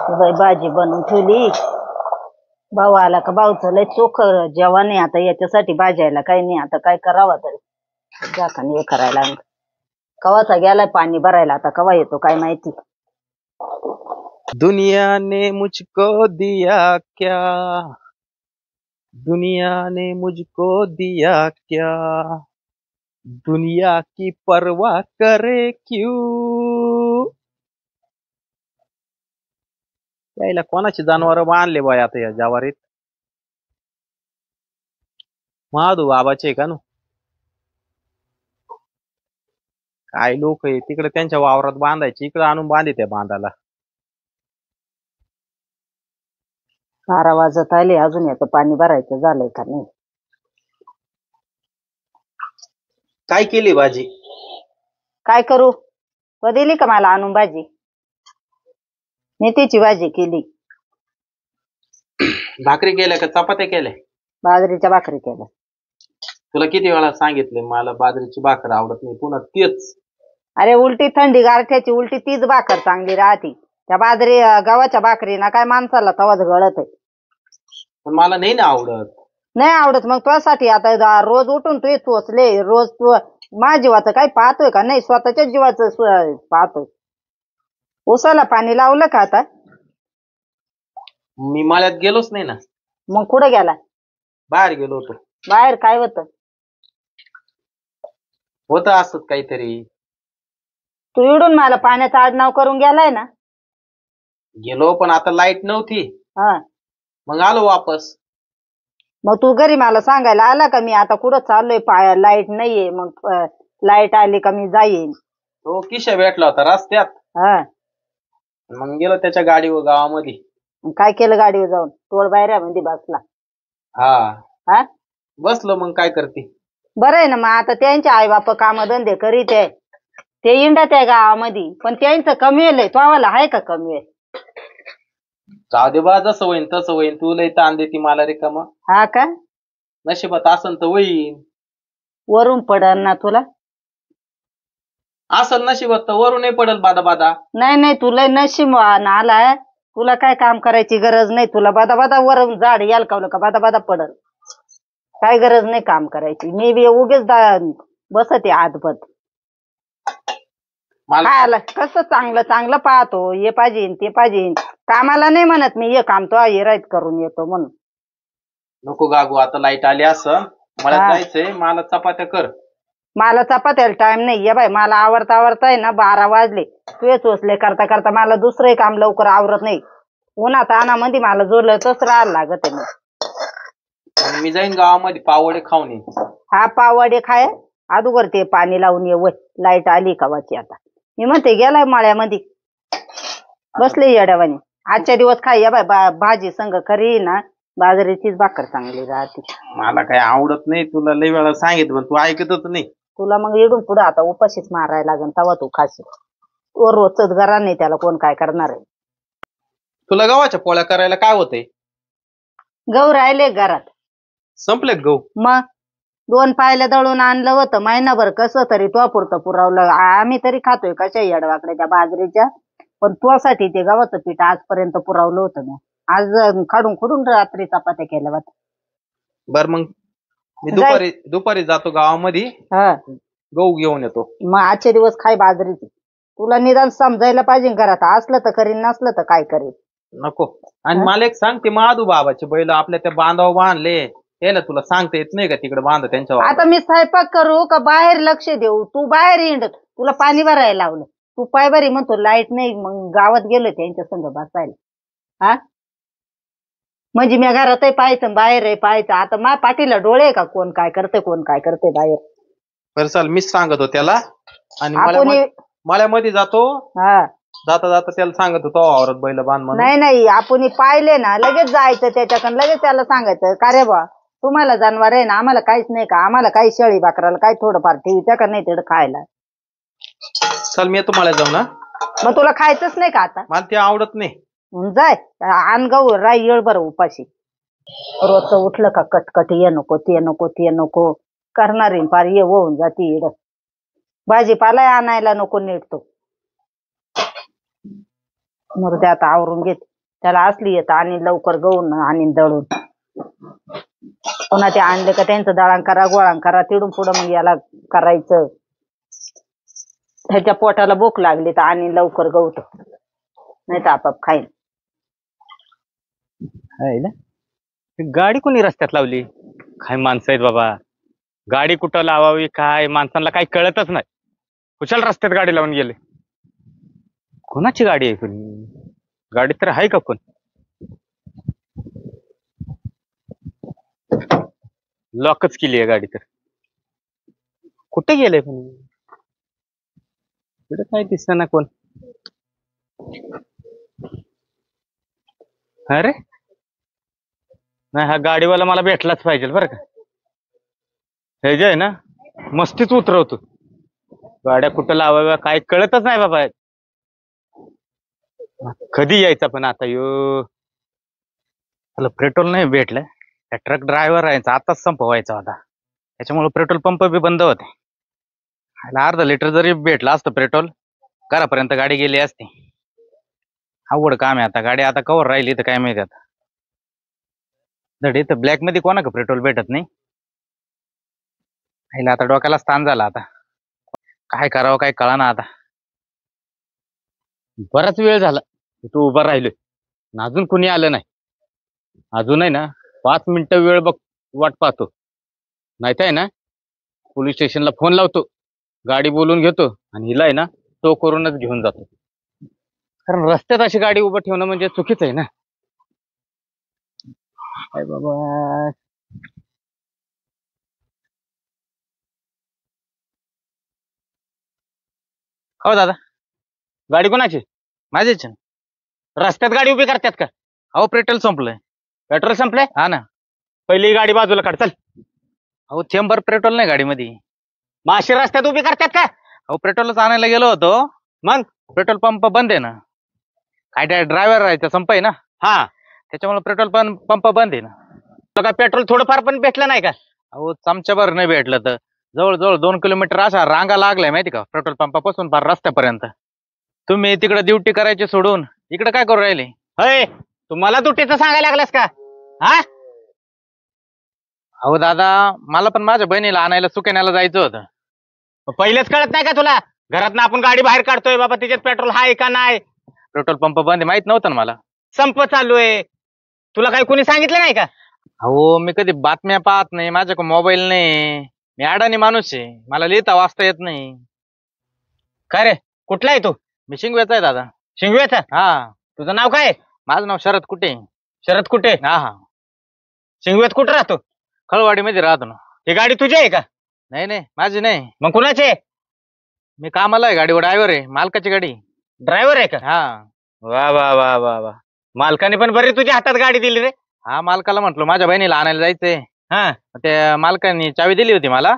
बाई भाजी बनवून ठेवली. भाऊ आला का भाऊचं लय चोख जेवण आहे. आता याच्यासाठी भाजायला काही नाही. आता काय करावं तरी जाखण हे करायला. कवाचा गेलाय पाणी भरायला. आता कवा येतो काय माहिती. दुनिया ने मुझको दिया क्या, दुनिया ने मुझको दिया क्या, दुनिया की परवाह करे क्यों. यायला कोणाची जनावर बांधले बाय आता या जवारीत. महादू बाबाचे का नु. काय लोक आहे तिकडे त्यांच्या वावरात बांधायचे, इकडे आणून बांधित त्या बांधाला. 12 वाजत आले अजून याचं पाणी भरायचं झालंय का नाही. काय केली भाजी. काय करू. तो दिली का मला आणून भाजी. मेथीची भाजी केली. भाकरी केल्या का चपात्या केल्या. बाजरीच्या भाकरी केल्या. तुला किती वेळा सांगितले मला बाजरीची भाकर आवडत नाही, पुन्हा तेच. अरे उलटी थंडी गारठ्याची उलटी तीच भाकर चांगली राहती. त्या बाजरी गव्हाच्या भाकरीना काय माणसाला तवाच गळत आहे. पण मला नाही ना आवडत. नाही आवडत मग तुझ्यासाठी आता रोज उठून तू चोचले रोज तू माझ्या जीवाचं काही पाहतोय का नाही. स्वतःच्या जीवाचं पाहतोय. उसाला पाणी लावलं का आता. मी मळ्यात गेलोच नाही ना. मग कुठं गेला. बाहेर गेलो होतो. बाहेर काय होतं. होतं असत काहीतरी. तू इडून मला पाण्याचं आडनाव करून गेलाय ना. गेलो पण आता लाईट नव्हती. हा मग आलो वापस. मग तू घरी मला सांगायला आला का मी आता कुठं चाललोय लाईट नाहीये. मग लाईट आली का मी जाईन. तो किशा भेटला होता रस्त्यात. हा मग गेलो त्याच्या गाडीवर गावामध्ये. काय केलं गाडीवर जाऊन. टोळ बाहेरमध्ये बसला. हा बसलो. मग काय करते. बरं आहे ना. मग आता त्यांचे आई बाप कामधंदे करीत आहे. ते इंडात आहे गावामध्ये. पण त्यांचं कमी आहे. तो आम्हाला आहे का कमी आहे. जाऊ दे बा, जसं होईन तसं होईन. तू लई ताण देती मला रिकाम. हा का नशिबात असन तर होईन. वरून पडल ना तुला. असल नशिबात तर वरूनही पडल बादा बादा. नाही तुला नशीब आलाय. तुला काय काम करायची गरज नाही. तुला बादा बादा वरून झाड यालकावलं का बादा बादा पडल. काय गरज नाही काम करायची. मी बी उगेच बसते आतबत. काय आलं कसं चांगलं चांगलं पाहतो. हे पाहिजे ते पाहिजे. कामाला नाही म्हणत मी. हे काम तो हे राईत करून येतो म्हणून. नको गागू, आता लाईट आली असं मला जायचंय. मला चपात्या कर. मला चपात्याला टाइम नाही. ये बाय मला आवरता आहे ना 12 वाजले. तू चोचले करता करता मला दुसरंही काम लवकर आवरत नाही. उन्हात अनामध्ये मला जोरलं तस राहायला लागत आहे. मग मी जाईन गावामध्ये पावडे खाऊन येईन. हा पावडे खाय. अगोदर ते पाणी लावून ये. वय लाईट आली कावाची. आता मी म्हणते गेलाय मळ्यामध्ये बसले येड्यावानी. आजच्या दिवस खाय. या बाय भाजी संग खरी ना बाजरीचीच भाकर चांगली राहते. मला काही आवडत नाही. तुला लई वेळा सांगितलं पण तू ऐकतच नाही. तुला मग इडून पुढे आता उपाशीच मारायला लागेल. तवा तू खाशील. रोजच घरा नाही. त्याला कोण काय करणार आहे. तुला गव्हाच्या पोळ्या करायला काय होतंय. गहू राहिले घरात. संपले गहू. मग 2 पायल्या दळून आणलं होतं. महिनाभर कसं तरी तो पुरतं पुरवलं. आम्ही तरी खातोय कशा येडवाकडे त्या बाजरीच्या. पण तुझ्यासाठी ते गव्हाचं पीठ आजपर्यंत पुरवलं होतं मी. आज खाडून खुडून रात्री चपात्या केल्या होत्या. बर मग मी दुपारी जातो गावामध्ये. गहू घेऊन येतो. मग आजचे दिवस खाय बाजरीची. तुला निदान समजायला पाहिजे. घरात असलं तर करीन नसलं तर काय करेल. नको. आणि मला एक सांग, ते माधू बाबाचे बैल आपल्या त्या बांधावर बांधले. यायला तुला सांगता येत नाही का तिकडे बांध त्यांच्या. आता मी स्वयंपाक करू का बाहेर लक्ष देऊ. तू बाहेर हिंड. तुला पाणी भरायला लावलं. तू पाय बरी म्हणतो लाईट नाही. मग गावात गेलो त्यांच्या संग बसायला. हा म्हणजे मी घरातही पाहायचं बाहेरही पाहायचं. आता मा पाठीला डोळे का कोण काय करते कोण काय करते बाहेर. बरं चाल मीच सांगतो त्याला. आणि मळ्यामध्ये जातो. जाता जाता त्याला सांगत होतो औरत बैल बांध म्हणून. नाही आपण पाहिले ना लगेच जायचं त्याच्याकडे. लगेच त्याला सांगायचं का रे बा तुम्हाला जनावर आहे ना. आम्हाला काहीच नाही का. आम्हाला काही शेळी बाकराला काही थोडंफार ठेवी त्या का नाही तेवढं खायला. चल मी येतो मला जाऊ ना. मग तुला खायचंच नाही का आता. मला ते आवडत नाही. जाय अनगाव राय येळ बरं उपाशी. रोजचं उठलं का कटकट ये नको ते नको ते नको करणारी पार ये होऊन जाती इड. भाजीपाला आणायला नको नीट तो. मग ते आता आवरून घेते. त्याला असली येत आणि लवकर गहून आणि दळून पुन्हा ते आणले का त्यांचं दळण करा गोळाण करा तिडून पुढं मग याला करायचं. ह्याच्या पोटाला भूक लागली तर आणि लवकर गवत नाही तर आपाप खाईल. गाडी कोणी रस्त्यात लावली? काय माणसं आहेत बाबा, गाडी कुठं लावावी काय माणसांना काही कळतच नाही. कुशाल रस्त्यात गाडी लावून गेले. कोणाची गाडी आहे पण? गाडी तर आहे का कोण? लॉकच केली आहे गाडी तर. कुठे गेले पण? कुठे काय दिसत ना कोण. अरे नाही, हा गाडीवाला मला भेटलाच पाहिजे बरं का. हे जे आहे ना मस्तीच उतरवतो. गाड्या कुठं लावाव्या काय कळतच नाही बाबा. कधी यायचा पण आता यो. त्याला पेट्रोल नाही भेटलं. त्या ट्रक ड्रायव्हर राहायचा आताच संपवायचा होता. त्याच्यामुळे पेट्रोल पंप बी बंद होते. अर्धा लिटर जरी भेटला असतं पेट्रोल घरापर्यंत गाडी गेली असती. अवघड काम आहे आता. गाडी आता कवर राहिली तर काय माहिती आता. धड इथं ब्लॅक मध्ये कोणाक पेट्रोल भेटत नाही. आता डोक्याला स्थान झाला आता. काय करावं काय कळाना आता. बराच वेळ झाला तू उभा राहिलोय अजून कुणी आलं नाही. अजून आहे ना 5 मिनिटं वेळ बघ वाट पाहतो. नाहीत आहे ना पोलीस स्टेशनला फोन लावतो, गाडी बोलून घेतो आणि हिला आहे ना तो करूनच घेऊन जातो. कारण रस्त्यात अशी गाडी उभं ठेवणं म्हणजे चुकीचं आहे ना. काय बाबा. हो दादा, गाडी कोणाची? माझीच. रस्त्यात गाडी उभी करतात का? अहो पेट्रोल संपलंय. पेट्रोल संपलंय? हा ना. पहिली गाडी बाजूला काढ चल. अहो चेंबर पेट्रोल नाही गाडीमध्ये. मग अशी रस्त्यात उभी करतात का? अहो पेट्रोलच आणायला गेलो होतो. मग पेट्रोल पंप बंद आहे ना. काय ड्रायव्हर राहायचा संप आहे ना. हा त्याच्यामुळे पेट्रोल पंप बंद आहे ना. काय पेट्रोल थोडंफार पण भेटलं नाही का? अहो चमच्याभर नाही भेटलं तर जवळजवळ 2 किलोमीटर अशा रांगा लागलाय माहिती का पेट्रोल पंपापासून फार रस्त्यापर्यंत. तुम्ही तिकडे ड्युटी करायची सोडून इकडे काय करू राहिले? होय तुम्हाला ड्युटीचं सांगायला लागलास का? हा अहो दादा, मला पण माझ्या बहिणीला आणायला सुकेण्याला जायचं होतं. पहिलेच कळत नाही का तुला? घरातनं आपण गाडी बाहेर काढतोय बाबा तिच्यात पेट्रोल आहे का नाही. पेट्रोल पंप बंद माहित नव्हतं ना मला. संप चालू आहे तुला काही कोणी सांगितलं नाही का? अहो मी कधी बातम्या पाहत नाही, माझ्याकडे मोबाईल नाही. मी अडाणी माणूस आहे, मला लिहिता वाचता येत नाही. काय रे कुठला आहे तू? मी शिंगव्याचा आहे दादा. शिंगव्याचा? हा. तुझं नाव काय? माझं नाव शरद कुटे. शरद कुटे? हा हा. शिंगव्यात कुठं राहतो? खळवाडी मध्ये राहतो ना. ही गाडी तुझी आहे का? नाही नाही माझी नाही. मग कुणाची आहे? मी कामाला आहे, गाडीवर ड्रायव्हर आहे, मालकाची गाडी. ड्रायव्हर आहे का? हा. वा वा वा वा वा. मालकाने पण बरी तुझ्या हातात गाडी दिली रे. हा मालकाला म्हटलो माझ्या बहिणीला आणायला जायचंय. हा त्या मालकाने चावी दिली होती मला.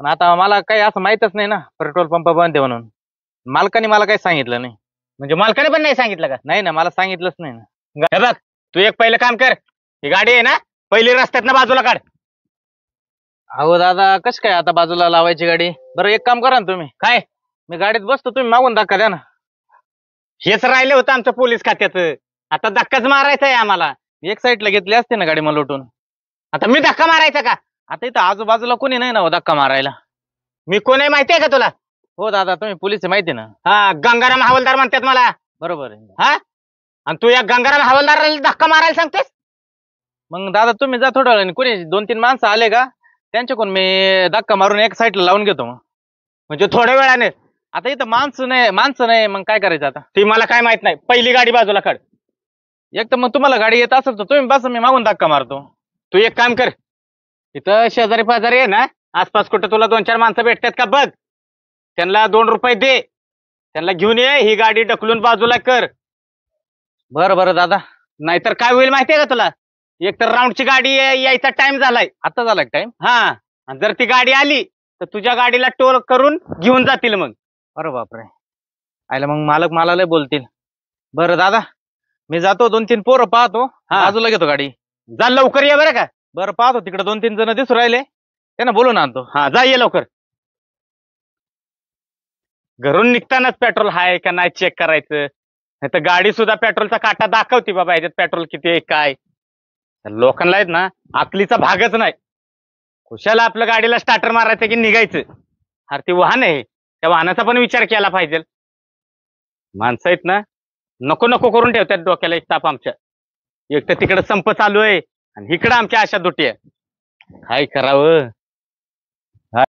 पण आता मला काही असं माहितच नाही ना पेट्रोल पंप बंद आहे म्हणून. मालकाने मला काही सांगितलं नाही. म्हणजे मालकाने पण नाही सांगितलं का? नाही ना मला सांगितलंच नाही ना. हे बघ तू एक पहिलं काम कर, ही गाडी आहे ना पहिली रस्त्यातनं बाजूला काढ. अहो दादा कस काय आता बाजूला लावायची गाडी? बरं एक काम करा ना तुम्ही. काय? मी गाडीत बसतो, तुम्ही मागून धक्का द्या ना. हेच राहिलं होतं आमचं पोलीस खात्याचं. आता धक्काच मारायचा आहे आम्हाला. एक साईडला घेतली असते ना गाडी मला लुटून. आता मी धक्का मारायचा का? आता इथं आजूबाजूला कोणी नाही ना हो धक्का मारायला. मी कोण आहे माहितीये का तुला? हो दादा तुम्ही पोलीस माहिती ना. हा गंगाराम हवालदार म्हणतात मला. बरोबर आहे. हा आणि तू या गंगाराम हवालदाराला धक्का मारायला सांगतोस? मग दादा तुम्ही जा थोड्या वेळाने, कोणी 2-3 माणसं आले का त्यांच्याकडून मी धक्का मारून एक साईडला लावून घेतो. मग म्हणजे थोड्या वेळाने. आता इथं माणसं नाही मग काय करायचं आता? ती मला काय माहित नाही. पहिली गाडी बाजूला काढ. एक तर मग तुम्हाला गाडी येत असेल तर तुम्ही बस, मी मागून धक्का मारतो. तू एक काम कर, इथं शेजारी पाजारी आहे ना आसपास कुठं तुला 2-4 माणसं भेटतात का बघ. त्यांना 2 रुपये दे, त्यांना घेऊन ये, ही गाडी ढकलून बाजूला कर. बरं बरं दादा. नाहीतर काय होईल माहितीये का तुला? एक तर राऊंडची गाडी यायचा टाइम झालाय. आता झालाय टाइम? हा. आणि जर ती गाडी आली तर तुझ्या गाडीला टोल करून घेऊन जातील मग. अरे बापरे. आयला मग मालक मला लय बोलतील. बरं दादा मी जातो, 2-3 पोरं पाहतो, बाजूला घेतो गाडी. जा लवकर ये बरं का. बरं पाहतो तिकडे 2-3 जण दिसू राहिले, त्यांना बोलून आणतो. हा जा ये लवकर. घरून निघतानाच पेट्रोल हाय का नाही चेक करायचं. नाही तर गाडी सुद्धा पेट्रोलचा काटा दाखवते बाबा, याच्यात पेट्रोल किती आहे काय. लोकांना आहेत ना अकलीचा भागच नाही. कुशाला आपल्या गाडीला स्टार्टर मारायचं की निघायचं. अरे ते वाहन आहे, त्या वाहनाचा पण विचार केला पाहिजे. माणसं आहेत ना नको नको करून ठेवतात डोक्याला एक ताप आमच्या. एक तर तिकडे संप चालू आहे आणि इकडं आमच्या अशा दुटी आहे. काय करावं.